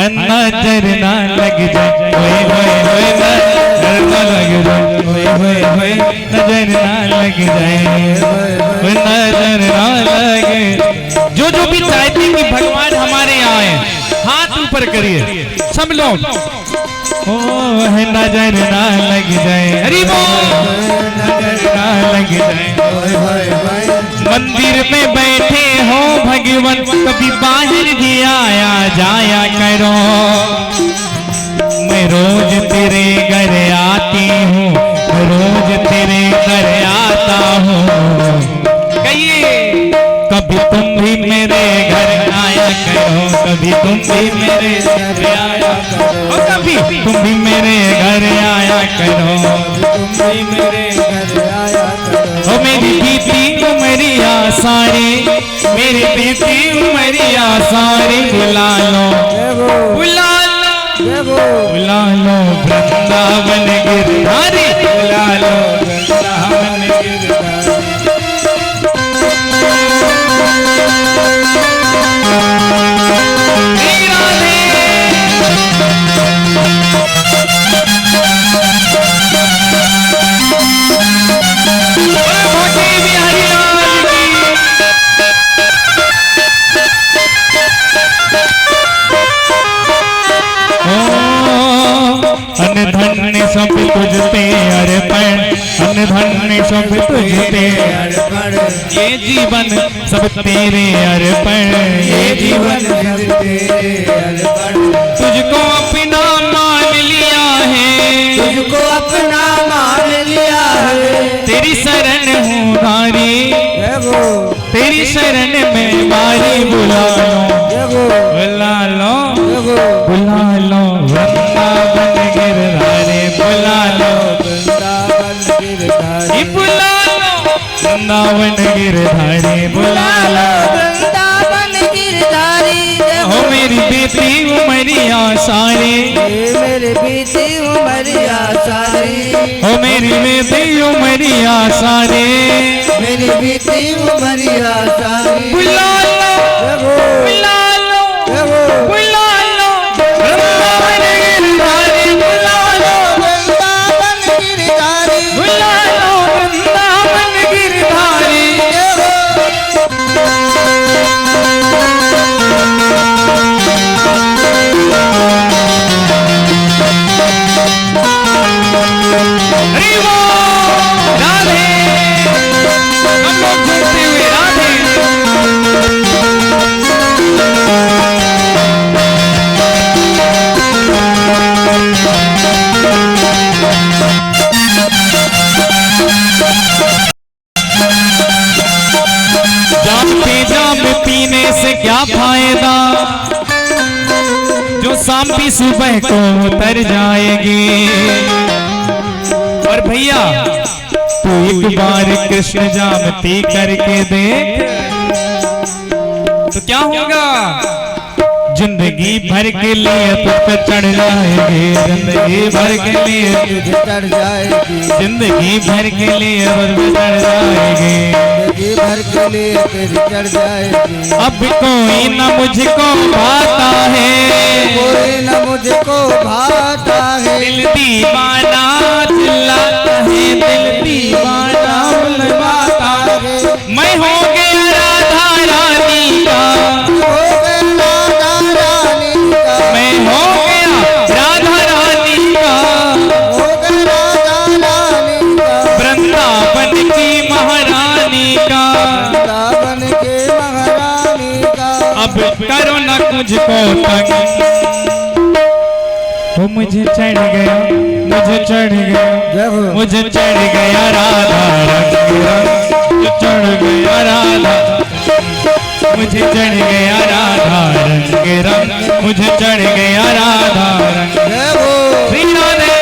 नजर ना लग जाए, होए होए होए नजर ना लग जाए, होए होए होए नजर ना लग जाए, नजर ना लगे। जो जो भी चाहते कि भगवान हमारे यहाँ आए, हाथ ऊपर करिए सब लोग। ओ नजर ना लग जाए, हरि बोल, नजर ना लग जाए। मंदिर में बैठे हो भगवान, कभी बाहर भी आया जाया करो। मैं रोज तेरे घर आती हूँ, रोज तेरे घर आता हूँ। कहिए कभी तुम भी मेरे घर आया करो, कभी तुम भी मेरे घर आया करो, कभी तुम भी मेरे घर आया करो, तुम भी मेरे घर आया करो। ओ मेरी बेटी उमरिया सारी, मेरी बेटी उमरिया सारी, बुला लो बुला लो बुला लो वृंदावन गिरधारी, बुला लो वृंदावन गिरधारी। धन्य सब तुझ पे अर्पण, धन्य सब तुझ पे अर्पण, ये जीवन सब तेरे अर्पण, ये जीवन सब तेरे अर्पण। तुझको अपना मान लिया है, तुझको अपना मान लिया है। तेरी शरण हूँ नारी, तेरी शरण में मारी, बुला लो बुला लो बुला लो वृंदावन गिरधारी, बुला लो वृंदावन गिरधारी, बुला लो वृंदावन गिरधारी, बुला लो वृंदावन गिरधारी। हो मेरी बेटी उमरिया सारी, मेरी बेटी उमरिया सारी, हो मेरी बेटी उमरिया सारी, मेरी बेटी उमरिया सारी, बुला लो बुला लो बुला लो वृंदावन गिरधारी, बुला लो वृंदावन गिरधारी, बुला लो वृंदावन गिरधारी। हरि बोल राधे, हम लोग झूमते हुए राधे। जाम पीने से क्या फायदा, जो शाम भी सुबह को उतर जाएगी। और भैया तू एक बार कृष्ण जाम पी करके देख, तो क्या होगा, जिंदगी भर के लिए तुझ पे चढ़ जाएगी, जिंदगी भर के लिए तुझे चढ़ जाएगी, जिंदगी भर के लिए तुझ पे चढ़ जाएगी, जिंदगी भर के लिए तेरी चढ़ जाएगी। अब कोई न मुझको भाता है, कोई न मुझको भाता है, दिल दीवाना चिल्लाता है, दिल दीवाना बुलवाता है। मैं हो गया राधा रानी का, मैं हो गया राधा रानी का, वृंदावन की महारानी का, वृंदावन के महारानी का। अब करो न मुझको तंग, वो मुझे चढ़ गया, मुझे चढ़ गया, मुझे चढ़ गया राधा रंग, मुझे चढ़ गया राधा, मुझे चढ़ गया राधा रंग, मुझे चढ़ गया राधा रंग। श्री राधे।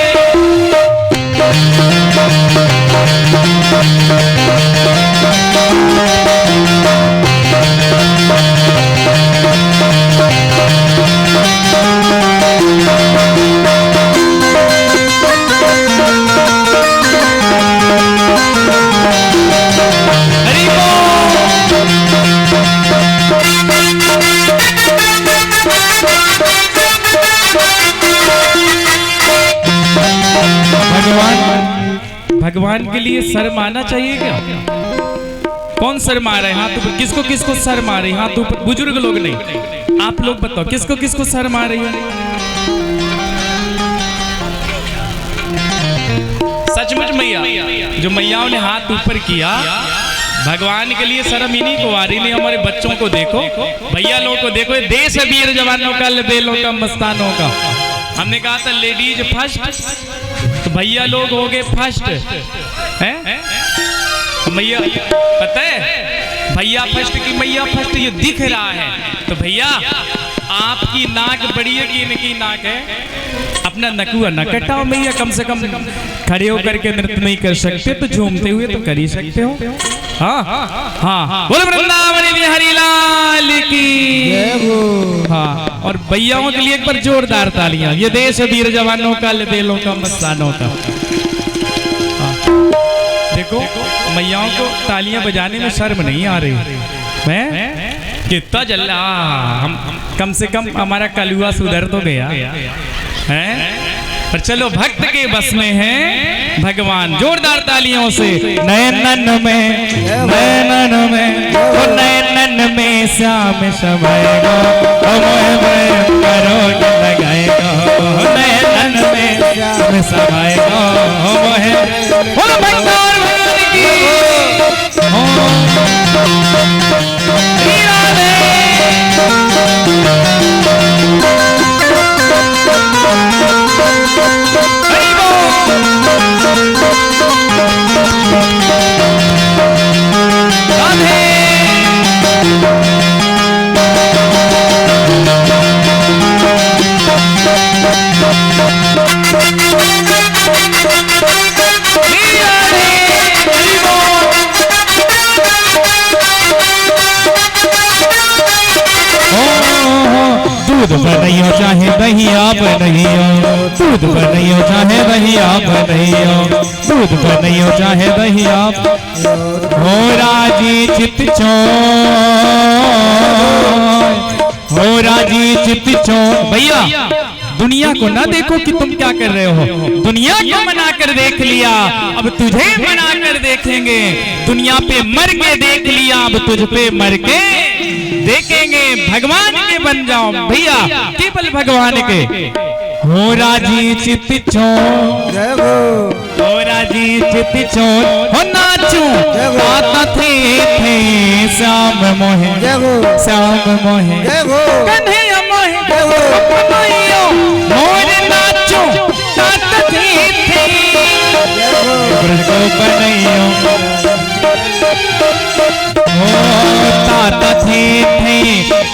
हरि बोल। भगवान के लिए शर्म आना चाहिए क्या? कौन शर्म आ रहा है हाथ ऊपर? किसको किसको शर्म आ रही है हाथ ऊपर? बुजुर्ग लोग नहीं, आप लोग बताओ किसको किसको शर्म आ रही है? सचमुच मैया, जो मैयाओं ने हाथ ऊपर किया, भगवान के लिए शर्म इन्हीं को आ रही। नहीं हमारे बच्चों को देखो, भैया लोगों को देखो, देश वीर जवानों का, लबेलों का, मस्तानों का। हमने कहा था लेडीज फर्स्ट, तो भैया लोग हो गए फर्स्ट हैं? मैया पता है भैया फर्स्ट की मैया फर्स्ट ये दिख रहा है। तो भैया आपकी नाक बड़ी है कि इनकी नाक है? अपना नकुआ न कटाओ मैया, कम से कम खड़े होकर के नृत्य नहीं कर सकते तो झूमते हुए तो कर ही सकते हो। हाँ हाँ, बोल वृंदावन बिहारी लाल की। हाँ, और भैयाओं के लिए एक बार जोरदार तालियां, ये देश वीर जवानों का, लबेलों का, मस्तानों का। देखो मैयाओं को तालियां बजाने में शर्म नहीं आ रही है? कितना जल्ला, हम कम से कम हमारा कलुआ सुधर तो गया है। पर चलो भक्त के बस में है भगवान। जोरदार तालियों से। नयनन में, नयनन में, ओ नयनन में श्याम समाएगा, ओ मोह करोगे लगाएगा, नयनन में श्याम समाएगा, ओ मोह। बोलो भगवान की दूध बनइयो चाहे दहिया बनइयो, दूध बनइयो चाहे दहिया बनइयो, दूध बनइयो चाहे दहिया। हो राजी चित चोर, हो राजी चित चोर। भैया दुनिया को ना देखो कि तुम क्या कर रहे हो, दुनिया को मना कर देख लिया, अब तुझे मना कर देखेंगे। दुनिया पे मर के देख लिया, अब तुझ पे मर के देखेंगे। भगवान के बन जाओ भैया, केवल भगवान के। हो राजी चित चोर, हो राजी चित चोर, हो नाचो गाता थे श्याम मोहे, श्याम मोहे, कन्हैया मोहे, कन्हैया मोरे नाचो गाता थे ब्रज को कन्हैया। ताता थे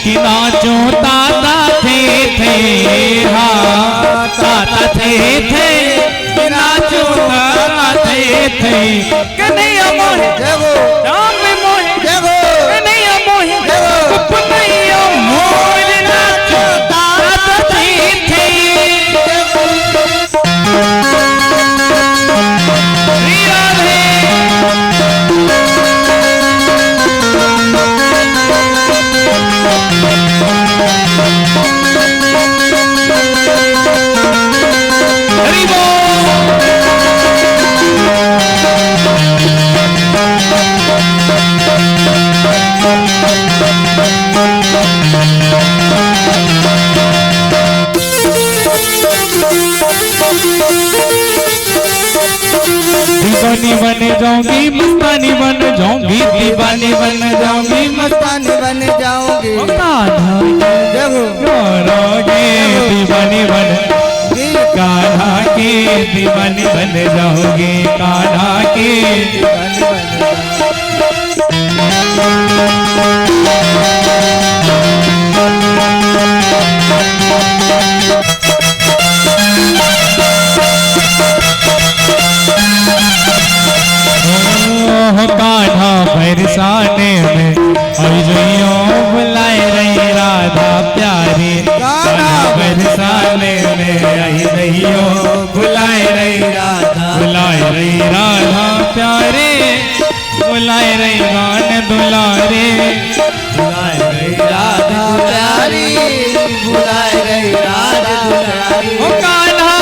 कि नाचो ताता थे, हाँ ताता थे कि नाचो ताता थे। कन्हैया मोहे, राम मोहे, कन्हैया मोहे, कन्हैया मोरे नाचो ताता थे। दीवानी बन जाऊंगी, मस्तानी बन जाऊंगी, दीवानी बन जाऊंगी, मस्तानी बन जाऊंगी। दीवानी बन, कान्हा की दीवानी बन जाओगे, कान्हा की दीवानी बन कान्हा बरसाने में अजइयो बुलाए रही राधा प्यारी, कान्हा बरसाने में अजइयो बुलाए रही राधा, बुलाए रही राधा प्यारे, बुलाए रही गान दुलारे, बुलाए रही राधा प्यारी, बुलाए रही राधा दुलारी। ओ कान्हा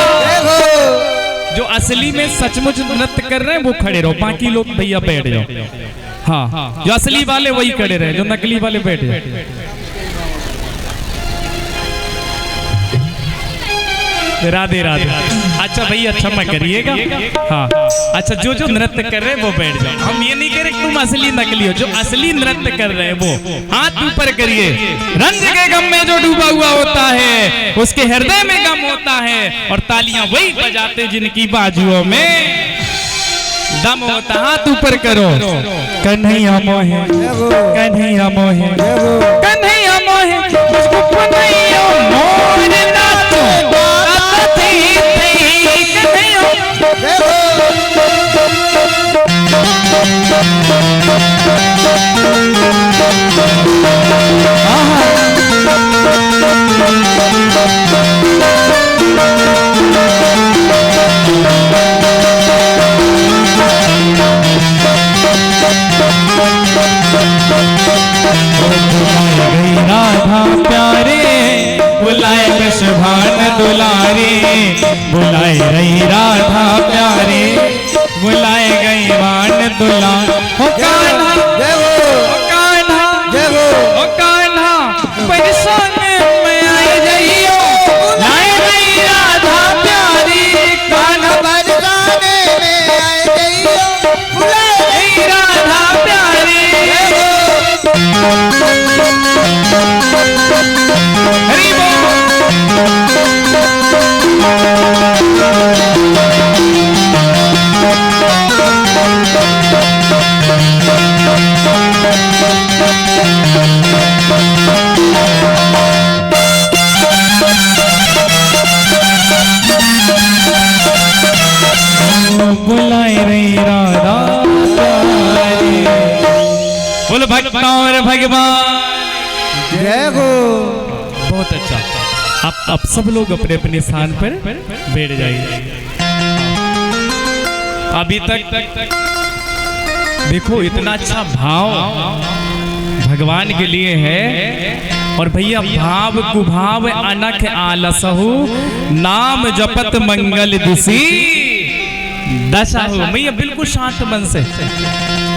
जो असली में सचमुच नृत्य कर रहे हैं वो खड़े रहो, बाकी लोग भैया बैठ जाओ। हाँ, जो असली वाले वही खड़े रहे, जो नकली वाले बैठ जाओ। राधे राधे। अच्छा भैया क्षमा करिएगा। हाँ, अच्छा जो नृत्य कर रहे हैं वो बैठ जाओ। हम ये नहीं कह रहे तुम असली नकली हो, जो असली नृत्य कर रहे हैं वो हाथ ऊपर करिए। रंग के गम में जो डूबा हुआ होता है उसके हृदय में गम होता है, और तालियां वही बजाते जिनकी बाजुओं में दम होता। हाथ ऊपर करो। कन्हैया मोहे, कन्हैया मोहे, कन्हैया मोहे, मुझको कन्हैया मोहे नाचो राधा प्यारे, बुलाए वृषभान दुलारे, बुलाए रही राधा प्यारे, बुलाए गई वान दुलार। हो कान्हा, हो कान्हा, हो कान्हा, बरसाने में आई जइयो, लाए रही राधा प्यारी, कान्हा बरसाने में आई जइयो, बुलाए रही राधा प्यारी। हरि बोल। बुलाए रही राधा प्यारी, बोल भक्तों और भगवान जय हो। बहुत अच्छा। अब सब लोग अपने अपने स्थान पर बैठ जाइए। अभी तक देखो इतना अच्छा भाव भगवान के लिए है। और भैया भाव कुभाव अनख आलसहु, नाम जपत मंगल दिसी दशा हो। भैया बिल्कुल शांत मन से।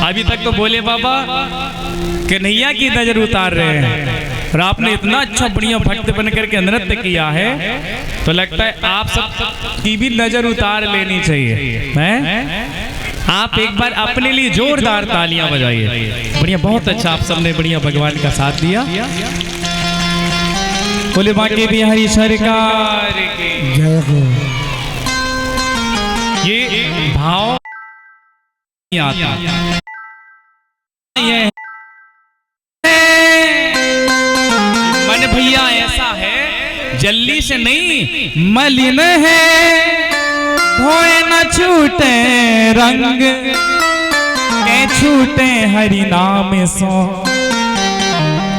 अभी तक तो बोले बाबा कन्हैया की नजर उतार रहे हैं, और आपने इतना अच्छा बढ़िया भक्त बन करके नृत्य किया है, तो लगता है आप सब की भी नजर उतार लेनी चाहिए हैं? आप एक बार अपने लिए जोरदार तालियां बजाइए। बढ़िया, बहुत अच्छा आप सबने बढ़िया भगवान का साथ दिया। बोले बाकी बिहारी सरकार की जय हो। ये भाव आता ये मन भैया ऐसा है, जल्दी से नहीं मलिन है, धोए न छूटे रंग, के छूटे हरि नाम सो,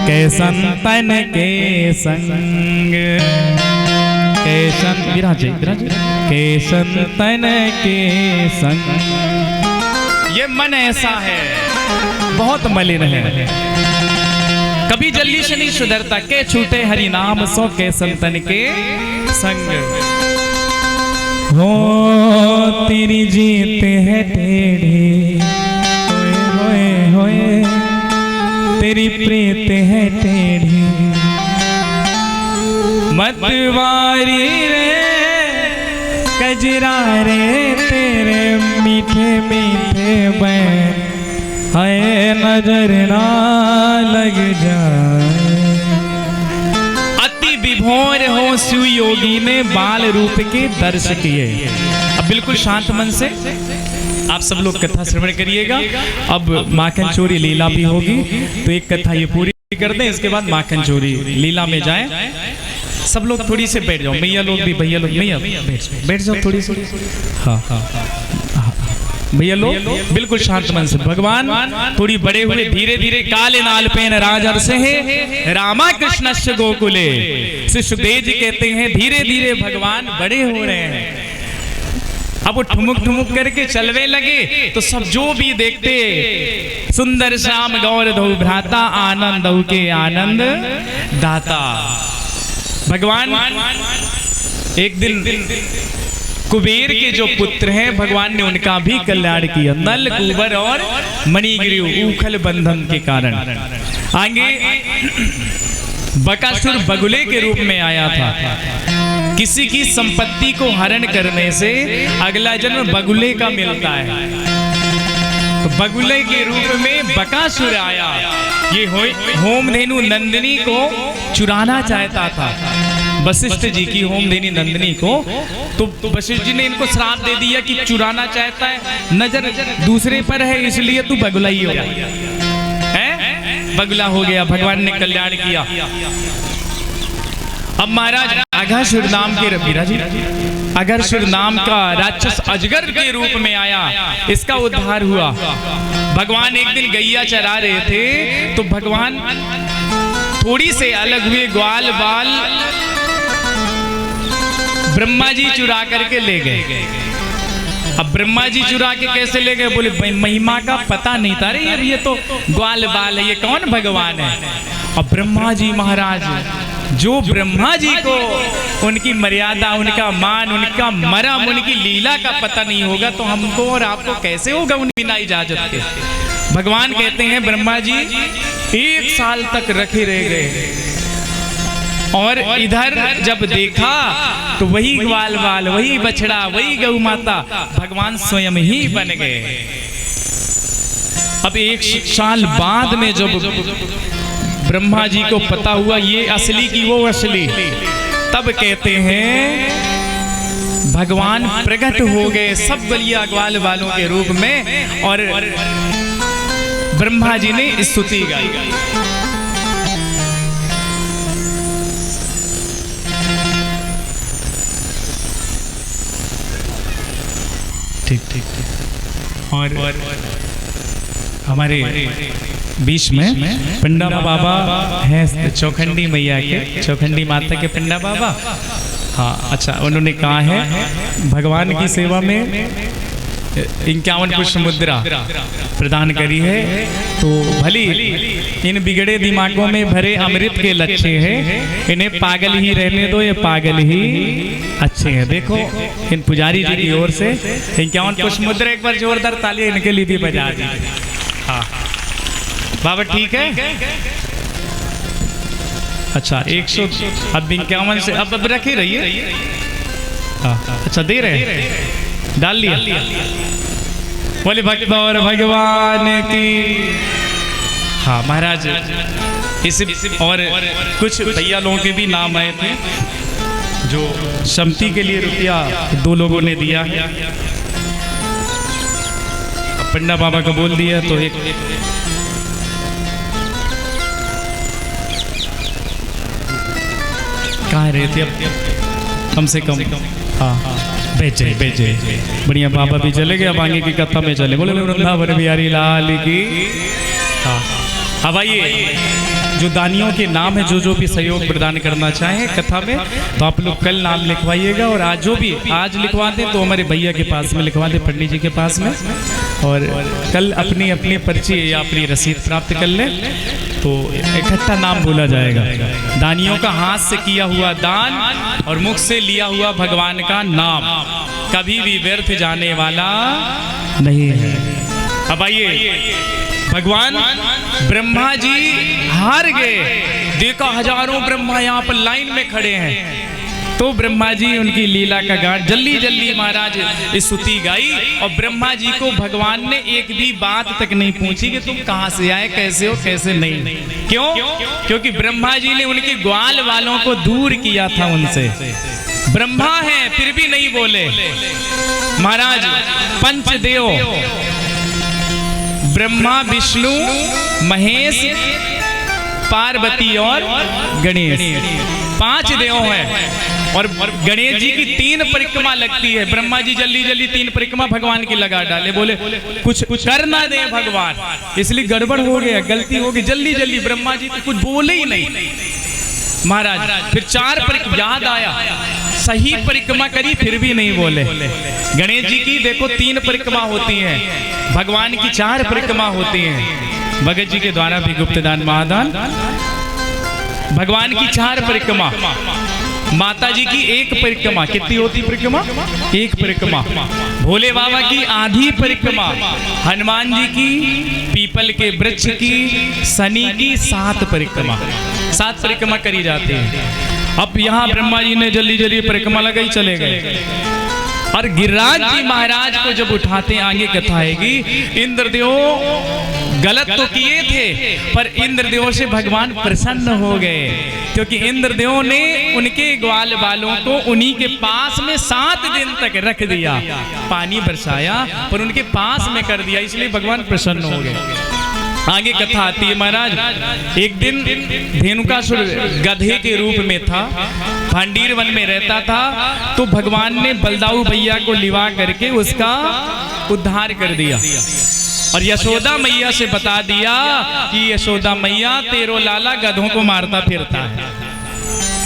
के संतन के संग, के संतन के संग। ये मन ऐसा है, बहुत मलिन है, कभी जल्दी से नहीं सुधरता। के छूटे हरि नाम सो, के संतन के संग। हो तेरी जीत है टेढ़ी, होए होए तेरी प्रीत है टेढ़ी, मतवारी रे कजरा रे तेरे मीठे मीठे बैन, है नजर ना लग जाए। अति विभोर हो शिव योगी ने बाल रूप के दर्श किए। अब बिल्कुल शांत मन से आप सब लोग कथा श्रवण करिएगा। अब माखन चोरी लीला भी होगी, तो एक कथा ये पूरी कर दें, इसके बाद माखन चोरी लीला में जाएं। सब लोग थोड़ी से बैठ जाओ, मैया लोग भी, भैया लोग, मैया बैठ जाओ थोड़ी सी। हाँ भैया लोग बिल्कुल शांत मन से। भगवान थोड़ी बड़े हुए, धीरे धीरे काले नाल पेन राजर से है रामा कृष्णस्य गोकुले। श्री सुखदेव जी कहते हैं धीरे धीरे भगवान बड़े हो रहे हैं। अब वो ठुमुक ठुमुक करके चलने लगे, तो सब जो भी देखते, सुंदर श्याम गौर धौ भ्राता, आनंद धौ के आनंद दाता। भगवान एक दिन कुबेर के जो पुत्र हैं भगवान ने उनका भी कल्याण किया, नल कुबर और मणिगिरि उखल बंधन के कारण। आगे बकासुर बगुले के रूप में आया था। किसी की संपत्ति को हरण करने से अगला जन्म बगुले का मिलता है, तो बगुले के रूप में बकासुर आया। ये होमधेनु नंदिनी को चुराना चाहता था, वशिष्ठ जी की होमधेनु नंदिनी को। तो वशिष्ठ जी ने इनको श्राप दे दिया कि चुराना चाहता है, नजर दूसरे पर है, इसलिए तू बगुला ही हो गया है, बगुला हो गया। भगवान ने कल्याण किया। अब महाराज अघासुर नाम के रविराज अघासुर नाम का राक्षस अजगर के रूप में आया, इसका उद्धार हुआ। भगवान एक दिन गैया चरा रहे थे, तो भगवान थोड़ी से अलग हुए, ग्वाल बाल ब्रह्मा जी चुरा करके ले गए। अब ब्रह्मा जी चुरा के कैसे ले गए? बोले महिमा का पता नहीं था, अरे ये तो ग्वाल बाल है, ये कौन भगवान है? अब ब्रह्मा जी महाराज, जो ब्रह्मा जी को उनकी मर्यादा, उनका मान, उनका मरम, उनकी लीला का पता नहीं होगा, तो हमको और आपको कैसे होगा उन बिना इजाजत के? भगवान कहते हैं ब्रह्मा जी 1 साल तक रखे रह गए, और इधर जब देखा तो वही ग्वाल बाल, वही बछड़ा, वही गौ माता भगवान स्वयं ही बन गए। अब 1 साल बाद में जब ब्रह्मा जी को पता हुआ ये असली की वो असली, तब कहते हैं भगवान प्रकट हो गए सब बलिया ग्वाल बालों के रूप में, और ब्रह्मा जी ने स्तुति गाई। ठीक ठीक ठीक। और हमारे बीच में पंडा बाबा हैं, चौखंडी मैया के, चौखंडी माता के पंडा बाबा। हाँ अच्छा, उन्होंने कहा है भगवान की सेवा में 51 पुष्प मुद्रा प्रदान करी है। तो भली इन बिगड़े दिमागों में भरे अमृत के लच्छे हैं, इन्हें पागल ही रहने दो, ये पागल ही अच्छे हैं। देखो इन पुजारी जी की ओर से 51 पुष्प मुद्रा, एक बार जोरदार ताली इनके लिए भी बजा दी। हाँ बाबा ठीक है। अच्छा 100 अब 51 से अब रखी रहिए। अच्छा दे रहे हैं, डाल लिया। बोले भक्त और भगवान की। हाँ महाराज इस और कुछ भैया लोगों के भी नाम आए थे, जो सम्मति के लिए रुपया 2 लोगों ने दिया। पंडा बाबा को बोल दिया तो एक कहाँ रहे थे अब कम से कम। हाँ बेचे बढ़िया, बाबा भी चले गए, अब आगे की कथा में चले। बोले वृंदावन बिहारी लाल की। हाँ अब आइए, जो दानियों के नाम है, जो भी सहयोग प्रदान करना चाहें कथा में, तो आप लोग कल नाम लिखवाइएगा, और आज जो भी आज लिखवा दें तो हमारे भैया के पास में लिखवा दें, पंडित जी के पास में, और कल अपनी अपनी पर्ची या अपनी रसीद प्राप्त कर लें, तो इकट्ठा नाम बोला जाएगा। दानियों का हाथ से किया हुआ दान और मुख से लिया हुआ भगवान का नाम कभी भी व्यर्थ जाने वाला नहीं है। अब आइए, भगवान ब्रह्मा जी हार गए, देखा हजारों ब्रह्मा यहाँ पर लाइन में खड़े हैं, तो ब्रह्मा जी उनकी लीला का गान जल्दी जल्दी महाराज स्तुति गाई, और ब्रह्मा जी को भगवान ने एक भी बात तक नहीं पूछी कि तुम कहां से आए, कैसे हो, कैसे नहीं। क्यों? क्योंकि ब्रह्मा जी ने उनके ग्वाल वालों को दूर किया था उनसे। ब्रह्मा है फिर भी नहीं बोले। महाराज पंचदेव ब्रह्मा, विष्णु, महेश, पार्वती और गणेश 5 देव हैं, और गणेश जी की 3 परिक्रमा लगती है। ब्रह्मा जी जल्दी जल्दी 3 परिक्रमा भगवान की लगा डाले, बोले कुछ कर ना दे भगवान, इसलिए गड़बड़ हो गया, गलती हो गई, जल्दी जल्दी ब्रह्मा जी तो कुछ बोले ही नहीं। महाराज फिर 4 परिक्रमा याद आया, सही परिक्रमा करी फिर भी नहीं बोले। गणेश जी की देखो 3 परिक्रमा होती हैं, भगवान की 4 परिक्रमा होती हैं। भगत जी के द्वारा भी गुप्तदान महादान, भगवान की 4 परिक्रमा, माता जी की एक परिक्रमा, कितनी होती परिक्रमा? एक परिक्रमा। भोले बाबा की आधी परिक्रमा, हनुमान जी की, पीपल के वृक्ष की, शनि की 7 परिक्रमा, 7 परिक्रमा करी जाती है। अब यहाँ ब्रह्मा जी ने जल्दी जल्दी परिक्रमा लगाई, चले गए। और गिरिराज जी महाराज को जब उठाते आगे कथा आएगी, इंद्रदेव गलत तो किए थे, पर इंद्रदेव से भगवान प्रसन्न हो गए, क्योंकि इंद्रदेव ने उनके ग्वाल बालों को उन्हीं के पास में 7 दिन तक रख दिया, पानी बरसाया पर उनके पास में कर दिया, इसलिए भगवान प्रसन्न हो गए। आगे कथा आती है महाराज, एक दिन धेनुकासुर गधे के रूप में था, भांडीर वन में रहता था, तो भगवान ने बलदाऊ भैया को लिवा करके उसका उद्धार कर दिया और यशोदा मैया से बता दिया कि यशोदा मैया तेरो लाला गधों को मारता फिरता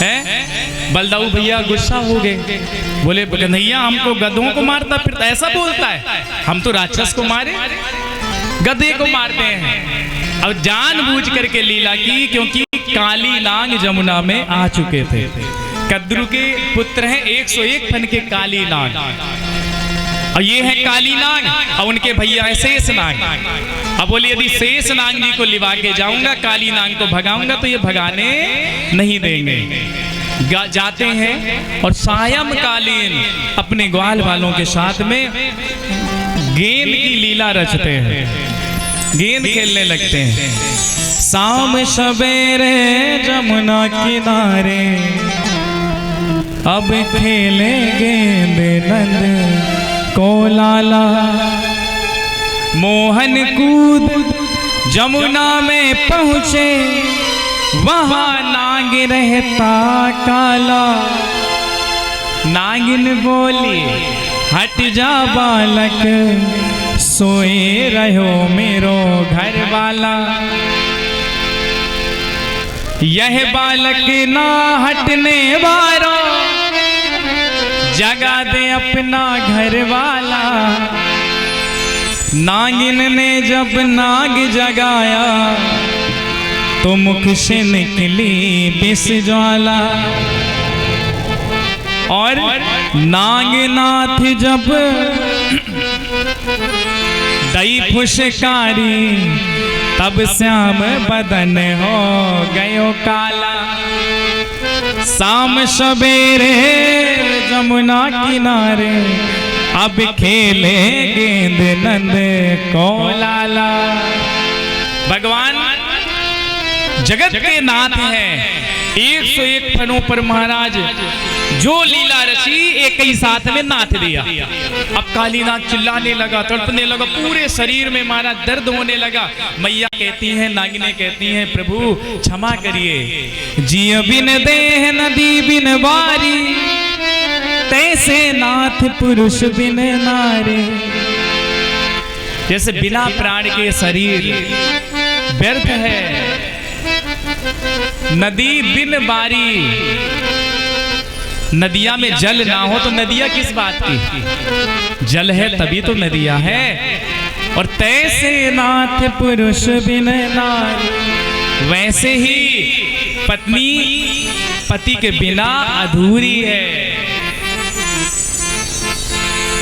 है? बलदाऊ भैया गुस्सा हो गए, बोले कन्हैया हमको गधों को मारता फिरता ऐसा बोलता है, हम तो राक्षस को मारे, गधे को मारते हैं। अब जानबूझ करके लीला की, क्योंकि काली नाग जमुना में आ चुके थे। कद्रु के पुत्र हैं 101 फन के काली नाग, और ये है काली नाग, और उनके भैया है शेष नाग। अब बोले यदि शेष नाग जी को लिवा के जाऊंगा, काली नाग को भगाऊंगा तो ये भगाने नहीं देंगे। जाते हैं और सायंकालीन अपने ग्वाल वालों के साथ में गेंद की लीला रचते हैं, गेंद खेलने लगते हैं। शाम सवेरे जमुना किनारे अब खेले गेंद नंद को लाला, मोहन कूद जमुना में पहुँचे, वहाँ नाग रहता काला। नागिन बोली हट जा बालक, सोए रहो मेरो घर वाला। यह बालक ना हटने वाला, जगा दे अपना घर वाला। नागिन ने जब नाग जगाया, तो मुख से निकली विष ज्वाला। और नागनाथ जब दई फुशकारी, तब श्याम बदन हो गयो काला। शाम सवेरे जमुना किनारे अब खेले गेंद नंद को लाला। भगवान जगत के नाथ हैं, 101 फनों पर महाराज जो लीला रची एक ही साथ में नाथ दिया। अब कालीनाग चिल्लाने लगा, तड़पने लगा, पूरे शरीर में महाराज दर्द होने लगा। मैया कहती हैं, नागिने कहती हैं, प्रभु क्षमा करिए, जिय बिन देह नदी बिन बारी, तैसे नाथ पुरुष बिन नारी। जैसे बिना प्राण के शरीर व्यर्थ है, नदी बिन बारी, नदिया में जल ना हो तो नदियां किस बात की? जल है तभी तो नदियां है। और तैसे नाथ पुरुष बिन नारी, वैसे ही पत्नी पति के बिना अधूरी है।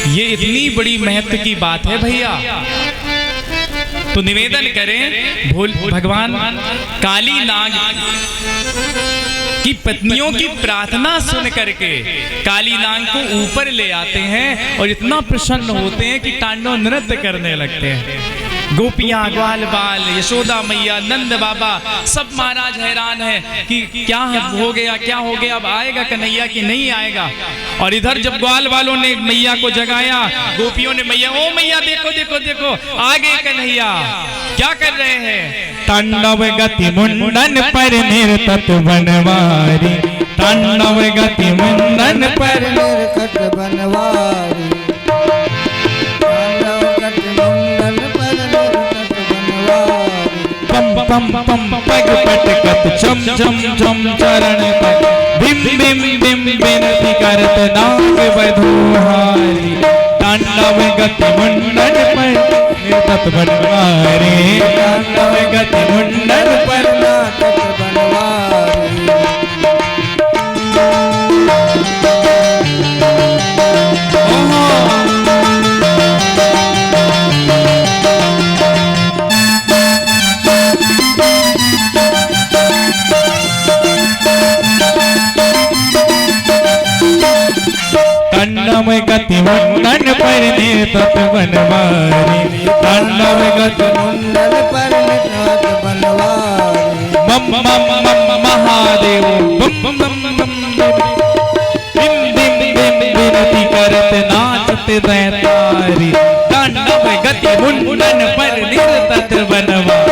ये इतनी बड़ी महत्व की बात है भैया। तो निवेदन करें, भगवान काली नाग की पत्नियों की प्रार्थना सुन करके काली नाग को ऊपर ले आते हैं और इतना प्रसन्न होते हैं कि तांडव नृत्य करने लगते हैं। गोपियां, ग्वाल बाल, यशोदा मैया, नंद बाबा सब महाराज हैरान है कि क्या हो गया, क्या हो गया, अब आएगा कन्हैया कि नहीं आएगा। और इधर जब ग्वाल वालों ने मैया को जगाया, गोपियों ने मैया, ओ मैया देखो देखो देखो आ गए कन्हैया, क्या कर रहे हैं? तांडव गति मुंडन पर निर्तत बनवारी, तांडव गति मुंडन पर निर्तत बनवारी, तांडव गति मुंडन पर निर्तत बनवारी। पम पम पम पग पटकत छम छम छम चरण पर, बिम बिम बिम बिनती करत नाग बधूहारी। तांडव गति मुंडन पर निर्तत बनवारी, तांडव गति मुंडन पर निर्तत बनवारी। तांडव गति मुंडन पर निर्तत बनवारी, तांडव गति मुंडन पर निर्तत बनवारी। बम बम बम महादेव बम बम बम बिम बिम बिम विनती करत नाचत दैतारी, तांडव गति मुंडन पर निर्तत बनवारी,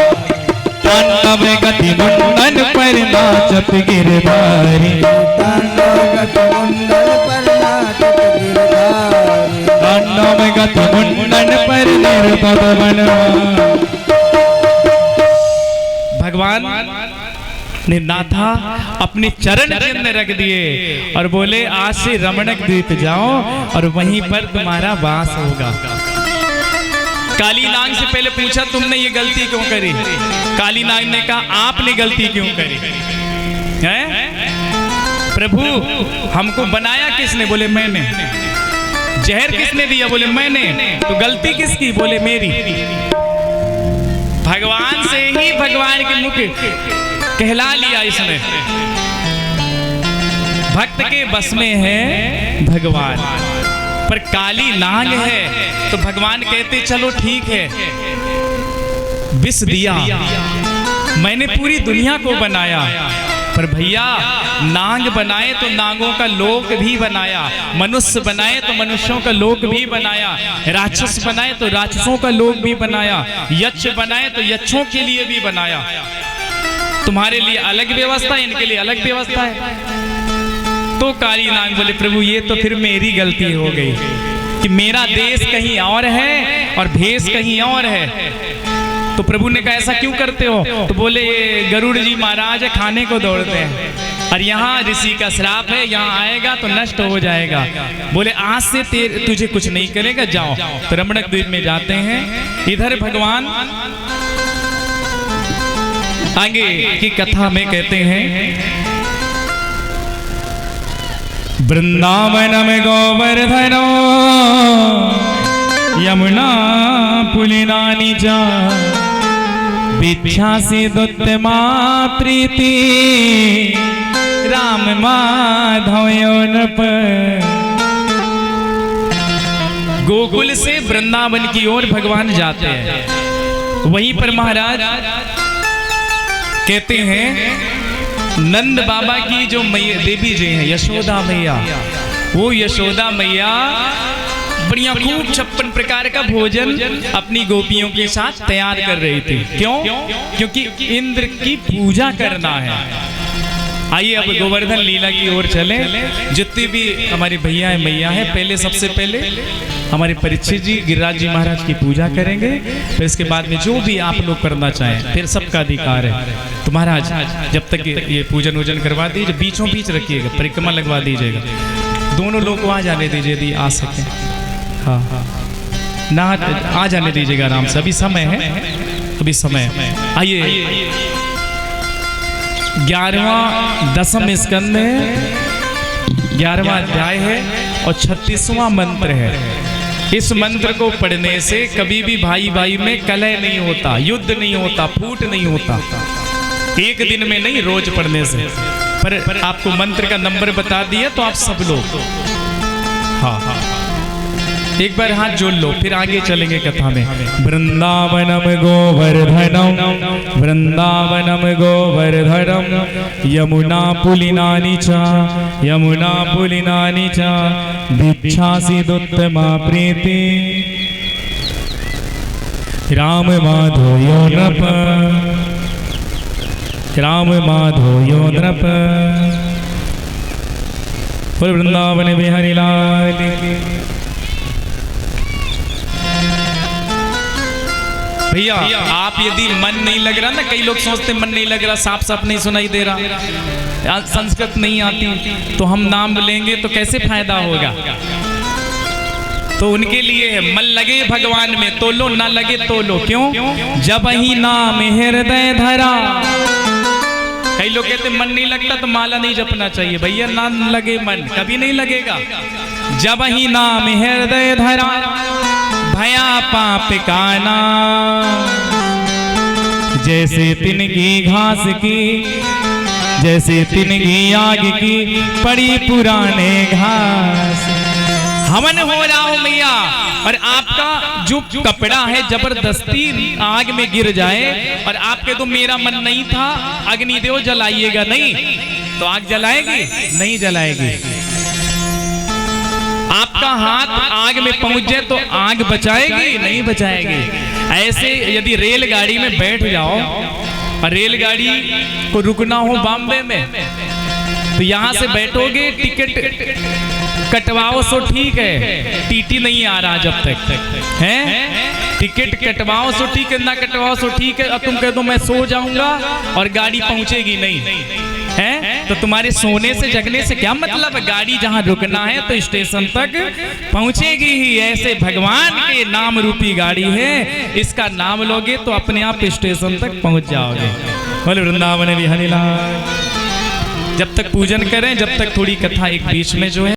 तांडव गति मुंडन पर नाचत गिरधारी, तांडव गति मुंडन पर नाचत गिरधारी, तांडव गति मुंडन पर निर्तत बनवारी। भगवान ने नाथा अपने चरण चिन्ह रख दिए और बोले आज से रमणक द्वीप जाओ और वहीं पर तुम्हारा वास होगा। काली नाग से पहले पूछा तुमने ये गलती क्यों करी? काली नाग ने कहा आपने गलती क्यों करी है? प्रभु हमको बनाया किसने? बोले मैंने। जहर किसने दिया? बोले मैंने। तो गलती किसकी? बोले मेरी। भगवान से ही भगवान के मुख कहला लिया इसने। भक्त के बस में है भगवान, पर काली नाग है तो भगवान कहते चलो ठीक है, विष दिया, मैंने पूरी दुनिया को बनाया, पर भैया नाग बनाए तो नागों का लोक भी बनाया, मनुष्य बनाए तो मनुष्यों का लोक भी बनाया, राक्षस बनाए तो राक्षसों का लोक भी बनाया, यक्ष बनाए तो यक्षों के लिए भी बनाया। तुम्हारे लिए अलग व्यवस्था है, इनके लिए अलग व्यवस्था है। तो काली नाग बोले प्रभु ये तो फिर मेरी गलती हो गई कि मेरा देश कहीं और है और भेष कहीं और है। तो प्रभु ने कहा ऐसा क्यों करते हो? तो बोले गरुड़ जी महाराज खाने को दौड़ते हैं और यहाँ ऋषि का श्राप है, यहाँ आएगा तो नष्ट हो जाएगा। बोले आज से तुझे कुछ नहीं करेगा, जाओ। तो रमणक द्वीप में जाते हैं। इधर भगवान आगे की कथा में कहते हैं वृंदावन में गोवर्धनो यमुना पुलिनानी जा बिच्छासी दुत्तमा प्रीति राम माधव नप। गोकुल से वृंदावन की ओर भगवान जाते हैं। वहीं पर महाराज कहते हैं नंद बाबा की जो मैया देवी जी हैं यशोदा मैया, वो यशोदा मैया बढ़िया खूब 56 प्रकार का भोजन अपनी गोपियों के साथ तैयार कर रही थी। क्यों? क्योंकि इंद्र की पूजा करना है। आइए अब गोवर्धन लीला की ओर चले। जितने भी हमारे भैया है मैया है, पहले सबसे पहले हमारे परीक्षित जी गिरिराज जी महाराज की पूजा करेंगे, फिर इसके बाद में जो भी आप लोग करना चाहें, फिर सबका अधिकार है। तो महाराज जब तक ये पूजन वूजन करवा दीजिए, बीचों बीच रखिएगा, परिक्रमा लगवा दीजिएगा, दोनों लोग को आ जाने दीजिए यदि आ सके। हाँ ना आ जाने दीजिएगा आराम से, अभी समय है, अभी समय है। आइए 11वां दशम स्कंद में 11वां अध्याय है और 36वां मंत्र है। इस मंत्र को पढ़ने से कभी भी भाई भाई में कलह नहीं होता, युद्ध नहीं होता, फूट नहीं होता। एक दिन में नहीं, रोज पढ़ने से। पर आपको मंत्र का नंबर बता दिया तो आप सब लोग हाँ एक बार हाथ जोड़ लो, फिर आगे चलेंगे कथा में। वृंदावनम गोवर्धनम वृंदावनम गोवर्धनम यमुना पुलिनानि च यमुना पुलिनानि च भिक्षासि दुत्तमा प्रीति राम माधो यो नृप राम माधो यो नृप। वृंदावन बिहारी लाल की। भैया आप यदि मन नहीं लग रहा ना, कई लोग सोचते मन नहीं लग रहा, साफ साफ नहीं सुनाई दे रहा, संस्कृत नहीं आती, तो हम नाम लेंगे तो कैसे फायदा होगा? तो उनके लिए है मन लगे भगवान में तो लो, ना लगे तो लो। क्यों? जब ही नाम हृदय धरा। कई लोग कहते मन नहीं लगता तो माला नहीं जपना चाहिए। भैया ना लगे मन, कभी नहीं लगेगा। जब ही नाम हृदय धरा भया पाप का नाम। जैसे तिनगी घास की, जैसे तिनगी आग की पड़ी पुराने घास। हवन हो रहा हो मैया, और आपका जो कपड़ा है जबरदस्ती आग में गिर जाए और आपके तो मेरा मन नहीं था अग्निदेव जलाइएगा, नहीं तो आग जलाएगी? नहीं जलाएगी। आपका हाथ आग में पहुंच जाए तो आग बचाएगी? नहीं बचाएगी। ऐसे यदि रेलगाड़ी में बैठ जाओ और रेलगाड़ी को रुकना हो बॉम्बे में, तो यहां से बैठोगे, टिकट कटवाओ सो ठीक है, टीटी नहीं आ रहा जब तक है, टिकट कटवाओ सो ठीक है, ना कटवाओ सो ठीक है, और तुम कह दो मैं सो जाऊंगा और गाड़ी पहुंचेगी नहीं है, तो तुम्हारे सोने से जगने से क्या मतलब? गाड़ी जहां रुकना है तो स्टेशन तक पहुंचेगी ही। ऐसे भगवान के नाम रूपी गाड़ी है, इसका नाम लोगे तो अपने आप स्टेशन तक पहुंच जाओगे। बोले वृंदावन बिहारी लाल। जब तक पूजन करें, जब तक थोड़ी कथा एक बीच में जो है